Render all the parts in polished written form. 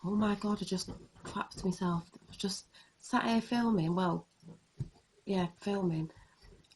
Oh my God, I just clapped myself. I was just sat here filming. Well, yeah, filming.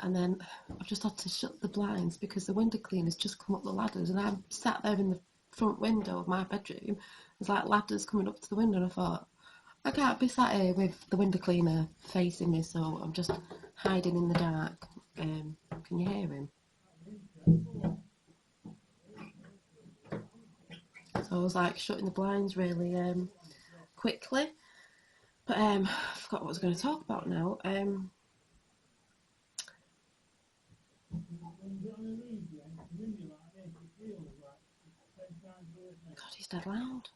And then I've just had to shut the blinds because the window cleaner's just come up the ladders, and I'm sat there in the front window of my bedroom. There's like ladders coming up to the window, and I thought, I can't be sat here with the window cleaner facing me, so I'm just hiding in the dark. Can you hear him? So I was like shutting the blinds really quickly. But I forgot what I was going to talk about now. God, he's dead loud.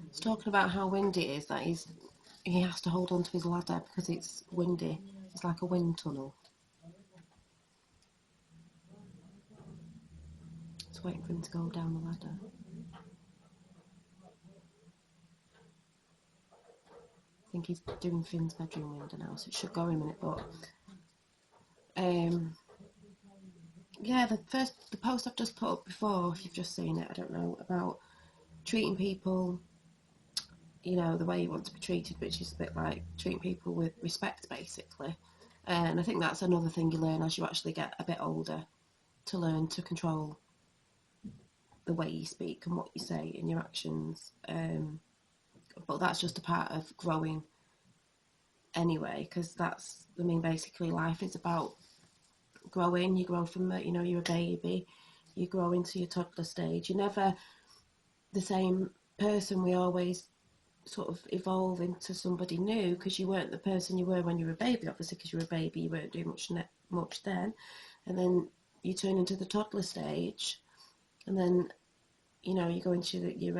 He's talking about how windy it is, that he has to hold on to his ladder because it's windy. It's like a wind tunnel. Just waiting for him to go down the ladder. I think he's doing Finn's bedroom window now, so it should go in a minute. But yeah, the post I've just put up before, if you've just seen it, I don't know, about treating people, the way you want to be treated, which is a bit like treating people with respect, basically. And I think that's another thing you learn as you actually get a bit older, to learn to control the way you speak and what you say and your actions. But that's just a part of growing anyway, because basically life is about growing. You grow from, you're a baby, you grow into your toddler stage. You're never the same person. We always sort of evolve into somebody new, because you weren't the person you were when you were a baby, obviously, because you were a baby, you weren't doing much then. And then you turn into the toddler stage, and then, you go into your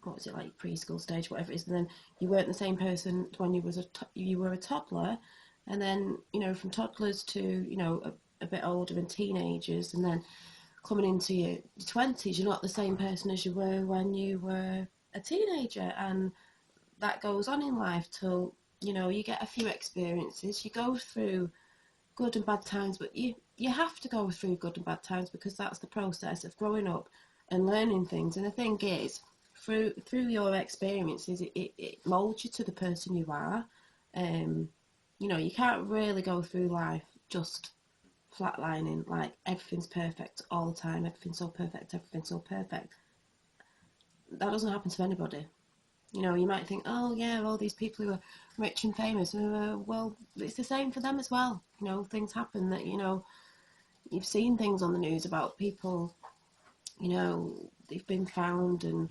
what was it, like preschool stage, whatever it is, and then you weren't the same person when you were a toddler, and then from toddlers to a bit older and teenagers, and then coming into your 20s, you're not the same person as you were when you were a teenager, and that goes on in life till you get a few experiences, you go through good and bad times, but you have to go through good and bad times, because that's the process of growing up and learning things. And the thing is, through your experiences, it molds you to the person you are. You can't really go through life just flatlining, like everything's perfect all the time, everything's so perfect, everything's so perfect. That doesn't happen to anybody. You might think, oh yeah, all these people who are rich and famous, well, it's the same for them as well. Things happen that, you've seen things on the news about people, they've been found, and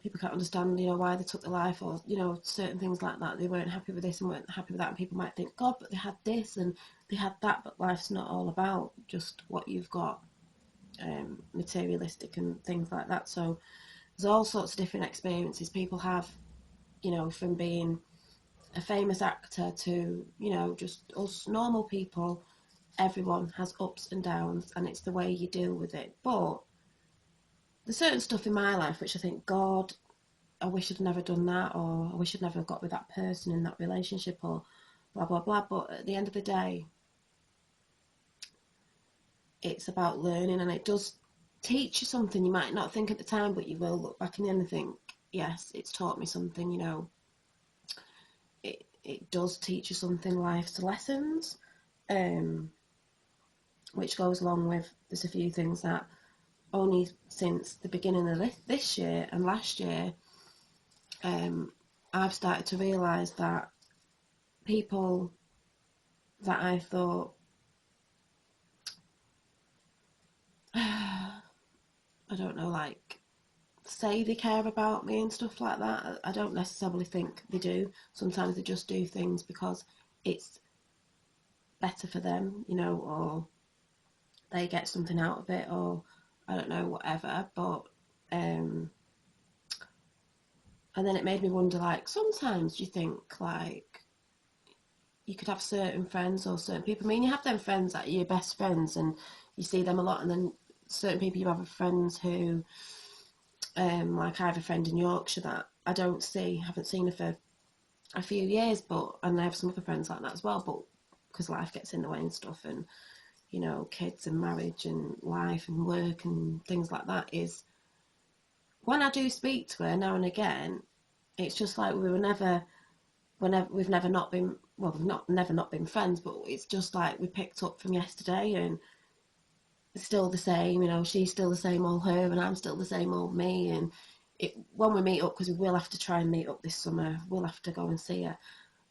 people can't understand, why they took their life, or, certain things like that. They weren't happy with this and weren't happy with that, and people might think, God, but they had this and they had that. But life's not all about just what you've got, materialistic and things like that. So there's all sorts of different experiences people have, from being a famous actor to, just us normal people. Everyone has ups and downs, and it's the way you deal with it. But there's certain stuff in my life which I think, God, I wish I'd never done that, or I wish I'd never got with that person in that relationship, or blah blah blah. But at the end of the day, it's about learning, and it does teach you something. You might not think at the time, but you will look back in the end and think, yes, it's taught me something. It does teach you something. Life's lessons, which goes along with, there's a few things that only since the beginning of this year and last year, I've started to realise that people that I thought, I don't know, like, say they care about me and stuff like that, I don't necessarily think they do. Sometimes they just do things because it's better for them, or they get something out of it, or I don't know, whatever. But and then it made me wonder, like, sometimes you think, like, you could have certain friends or certain people. I mean, you have them friends that are your best friends and you see them a lot, and then certain people you have friends who, like I have a friend in Yorkshire that I haven't seen her for a few years, and I have some other friends like that as well, but because life gets in the way and stuff, and you know, kids and marriage and life and work and things like that is when I do speak to her now and again, it's just like we've never not been, well, we've not never not been friends, but it's just like we picked up from yesterday and it's still the same, you know, she's still the same old her and I'm still the same old me. And when we meet up, because we will have to try and meet up this summer, we'll have to go and see her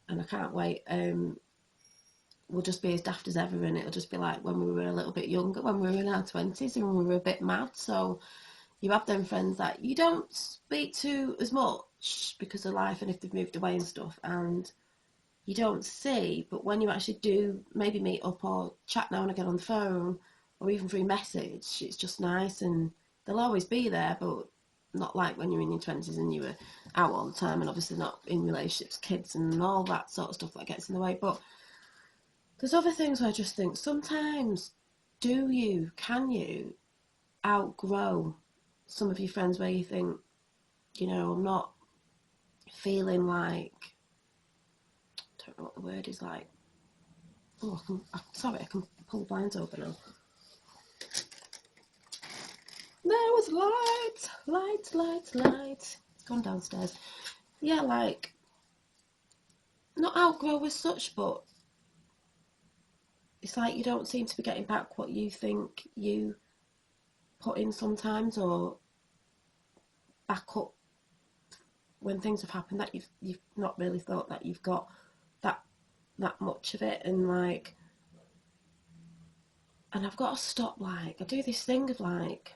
and I can't wait. We'll just be as daft as ever and it'll just be like when we were a little bit younger, when we were in our 20s and we were a bit mad. So you have them friends that you don't speak to as much because of life and if they've moved away and stuff, and you don't see, but when you actually do maybe meet up or chat now and again on the phone or even through message, it's just nice and they'll always be there, but not like when you're in your 20s and you were out all the time and obviously not in relationships, kids and all that sort of stuff that gets in the way. But there's other things where I just think sometimes can you outgrow some of your friends where you think, you know, I'm not feeling like, I don't know what the word is like. Oh, I can pull the blinds open now. There was light. It's gone downstairs. Yeah, like, not outgrow as such, but it's like you don't seem to be getting back what you think you put in sometimes, or back up when things have happened that you've not really thought that you've got that much of it. And like, and I've got to stop, like, I do this thing of like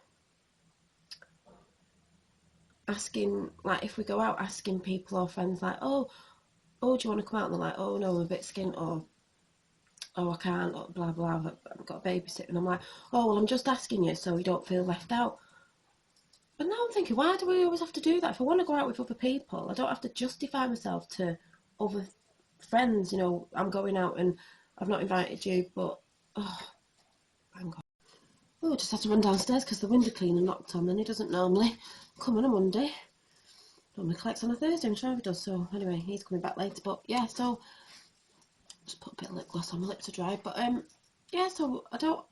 asking, like if we go out, asking people or friends like, oh, do you want to come out? And they're like, oh no, I'm a bit skint, or oh I can't, or blah blah, I've got a babysitter. And I'm like, oh well, I'm just asking you so you don't feel left out. But now I'm thinking, why do we always have to do that? If I want to go out with other people, I don't have to justify myself to other friends. You know, I'm going out and I've not invited you, but oh, hang on. Oh, I just had to run downstairs because the window cleaner knocked on and he doesn't normally come on a Monday. Normally collects on a Thursday, I'm sure he does. So anyway, he's coming back later. But yeah, so just put a bit of lip gloss on, my lips are dry. But yeah, so I don't,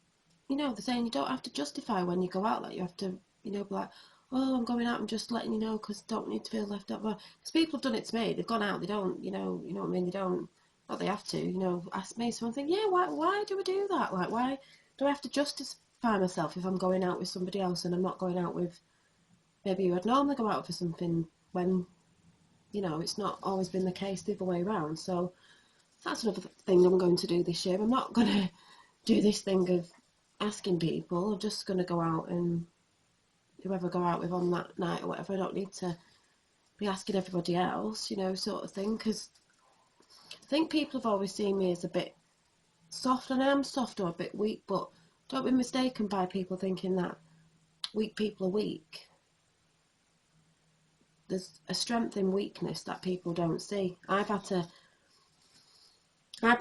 you know, they're saying you don't have to justify when you go out. Like you have to, you know, be like, oh, I'm going out, I'm just letting you know because I don't need to feel left out. Because people have done it to me. They've gone out, they don't, you know what I mean? They don't, not they have to, you know, ask me. So I'm thinking, yeah, why do I do that? Like, why do I have to justify myself if I'm going out with somebody else and I'm not going out with maybe who I'd normally go out for something when, you know, it's not always been the case the other way around. So that's another thing I'm going to do this year. I'm not going to do this thing of asking people. I'm just going to go out and whoever I go out with on that night or whatever, I don't need to be asking everybody else, you know, sort of thing. Because I think people have always seen me as a bit soft, and I am soft or a bit weak, but don't be mistaken by people thinking that weak people are weak. There's a strength in weakness that people don't see. I've been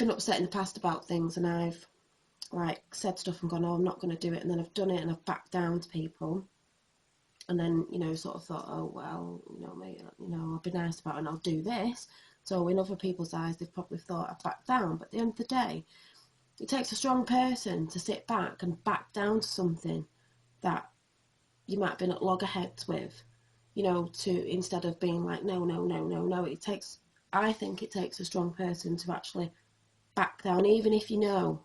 upset in the past about things and I've like said stuff and gone, oh, I'm not going to do it, and then I've done it and I've backed down to people, and then, you know, sort of thought, oh well, you know, maybe, you know, I'll be nice about it and I'll do this. So in other people's eyes, they've probably thought I've backed down. But at the end of the day, it takes a strong person to sit back and back down to something that you might have been at loggerheads with, you know, to instead of being like, no. I think it takes a strong person to actually back down, even if you know.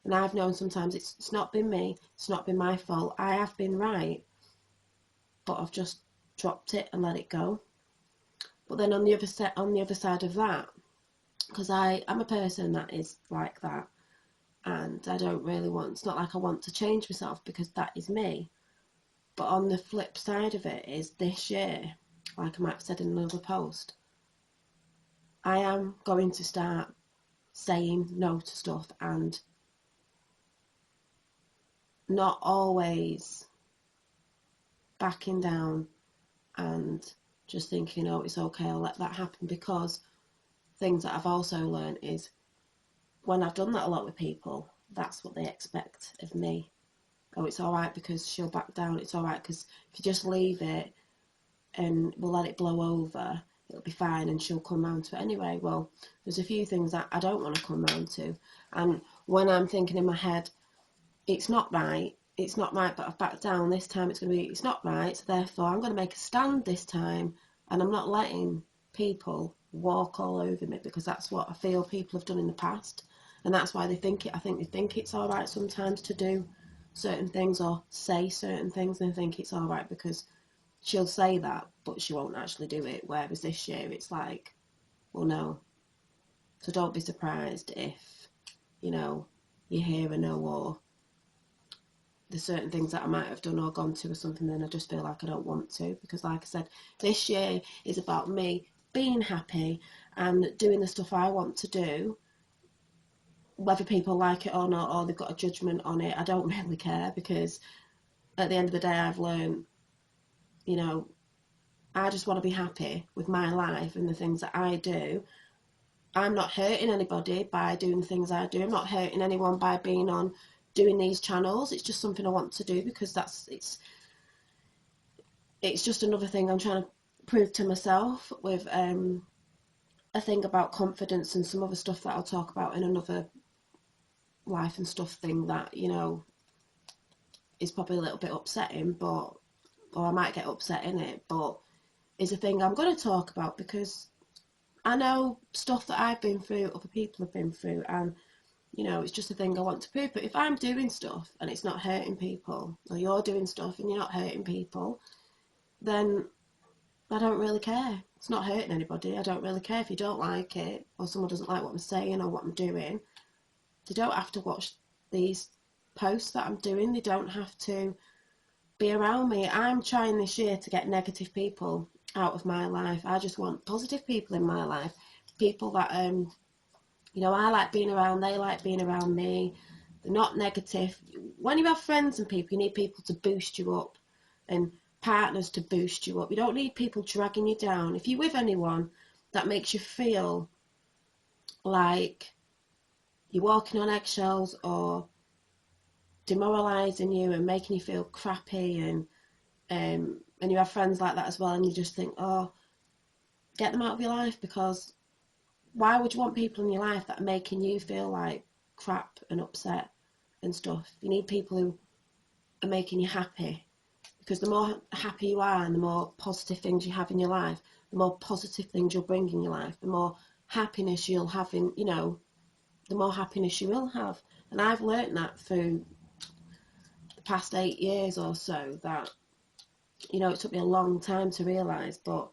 And I've known sometimes it's not been me, it's not been my fault. I have been right, but I've just dropped it and let it go. But then on the other side of that, because I'm a person that is like that, and I don't really want. It's not like I want to change myself because that is me. But on the flip side of it is this year, like I might have said in another post, I am going to start saying no to stuff and not always backing down and just thinking, oh, it's okay, I'll let that happen. Because things that I've also learned is when I've done that a lot with people, that's what they expect of me. Oh, it's all right because she'll back down. It's all right because if you just leave it and we'll let it blow over, it'll be fine and she'll come round to it anyway. Well, there's a few things that I don't want to come round to. And when I'm thinking in my head, it's not right. It's not right, but I've backed down. This time it's going to be, it's not right. So therefore, I'm going to make a stand this time, and I'm not letting people walk all over me, because that's what I feel people have done in the past, and that's why they think it. I think they think it's all right sometimes to do certain things or say certain things, and they think it's all right because she'll say that, but she won't actually do it. Whereas this year, it's like, well, no. So don't be surprised if, you know, you hear a no, or there's certain things that I might have done or gone to or something, then I just feel like I don't want to, because like I said, this year is about me being happy and doing the stuff I want to do. Whether people like it or not, or they've got a judgment on it, I don't really care, because at the end of the day, I've learned, you know, I just want to be happy with my life and the things that I do. I'm not hurting anybody by doing the things I do. I'm not hurting anyone by being on doing these channels. It's just something I want to do, because it's just another thing I'm trying to prove to myself, with a thing about confidence and some other stuff that I'll talk about in another life and stuff thing that, you know, is probably a little bit upsetting, but, or I might get upset in it, but is a thing I'm going to talk about, because I know stuff that I've been through, other people have been through, and, you know, it's just a thing I want to prove. But if I'm doing stuff and it's not hurting people, or you're doing stuff and you're not hurting people, then I don't really care. It's not hurting anybody. I don't really care if you don't like it, or someone doesn't like what I'm saying or what I'm doing. They don't have to watch these posts that I'm doing. They don't have to be around me. I'm trying this year to get negative people out of my life. I just want positive people in my life. People that, you know, I like being around, they like being around me. They're not negative. When you have friends and people, you need people to boost you up, and partners to boost you up. You don't need people dragging you down. If you're with anyone that makes you feel like you're walking on eggshells, or demoralising you and making you feel crappy, and you have friends like that as well, and you just think, oh, get them out of your life, because why would you want people in your life that are making you feel like crap and upset and stuff? You need people who are making you happy, because the more happy you are and the more positive things you have in your life, the more positive things you'll bring in your life, the more happiness you'll have in, you know, the more happiness you will have. And I've learnt that through the past 8 years or so, that, you know, it took me a long time to realise, but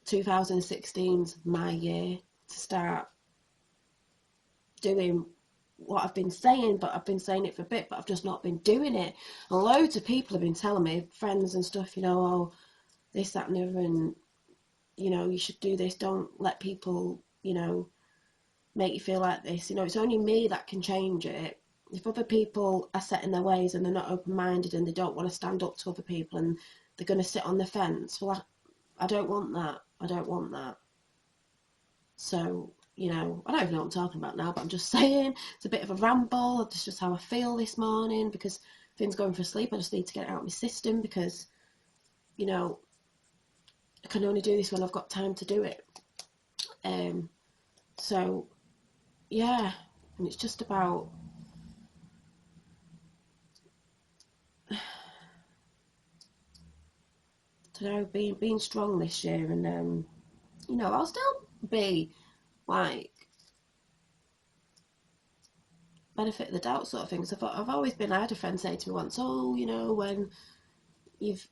2016's my year to start doing what I've been saying, but I've been saying it for a bit, but I've just not been doing it. And loads of people have been telling me, friends and stuff, you know, oh, this, that, and the other, and, you know, you should do this. Don't let people, you know, make you feel like this. You know, it's only me that can change it. If other people are set in their ways and they're not open-minded and they don't want to stand up to other people and they're going to sit on the fence, well, I don't want that. I don't want that. So, you know, I don't even know what I'm talking about now, but I'm just saying, it's a bit of a ramble. It's just how I feel this morning, because Finn's going for sleep. I just need to get it out of my system, because, you know, I can only do this when I've got time to do it. So, yeah, and it's just about, I don't know, being strong this year, and you know, I'll still be like benefit of the doubt sort of things. I've always been. I had a friend say to me once, oh, you know, when you've,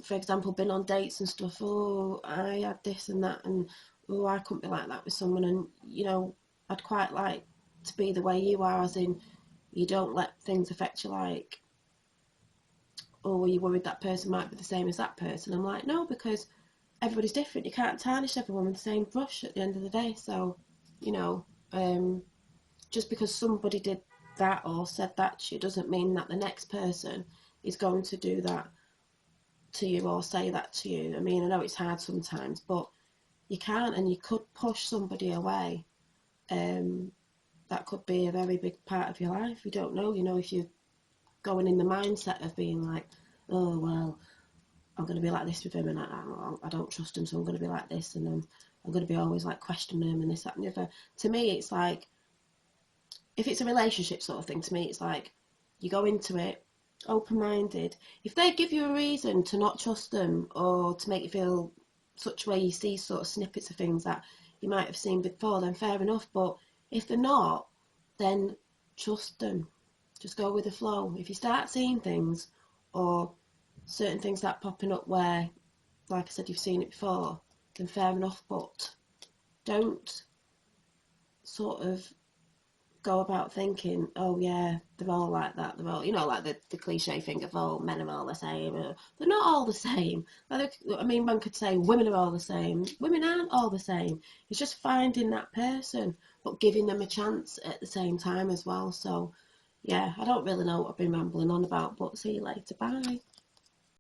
for example, been on dates and stuff, oh, I had this and that, and oh, I couldn't be like that with someone. And, you know, I'd quite like to be the way you are, as in, you don't let things affect you, like, oh, were you worried that person might be the same as that person? I'm like, no, because everybody's different. You can't tarnish everyone with the same brush at the end of the day. So, you know, just because somebody did that or said that to you doesn't mean that the next person is going to do that to you or say that to you. I mean, I know it's hard sometimes, but you can't, and you could push somebody away. That could be a very big part of your life. You don't know, you know, if you're going in the mindset of being like, oh, well, I'm going to be like this with him, and I don't trust him, so I'm going to be like this, and I'm going to be always like questioning him and this, that, and the other. To me, it's like, if it's a relationship sort of thing, to me, it's like, you go into it open-minded. If they give you a reason to not trust them or to make you feel such a way, you see sort of snippets of things that you might have seen before, then fair enough. But if they're not, then trust them. Just go with the flow. If you start seeing things or certain things that popping up where, like I said, you've seen it before, then fair enough. But don't sort of go about thinking, oh yeah, they're all like that. They're all, like the cliche thing of, oh, men are all the same. They're not all the same. I mean, one could say women are all the same. Women aren't all the same. It's just finding that person, but giving them a chance at the same time as well. So, yeah, I don't really know what I've been rambling on about, but see you later. Bye.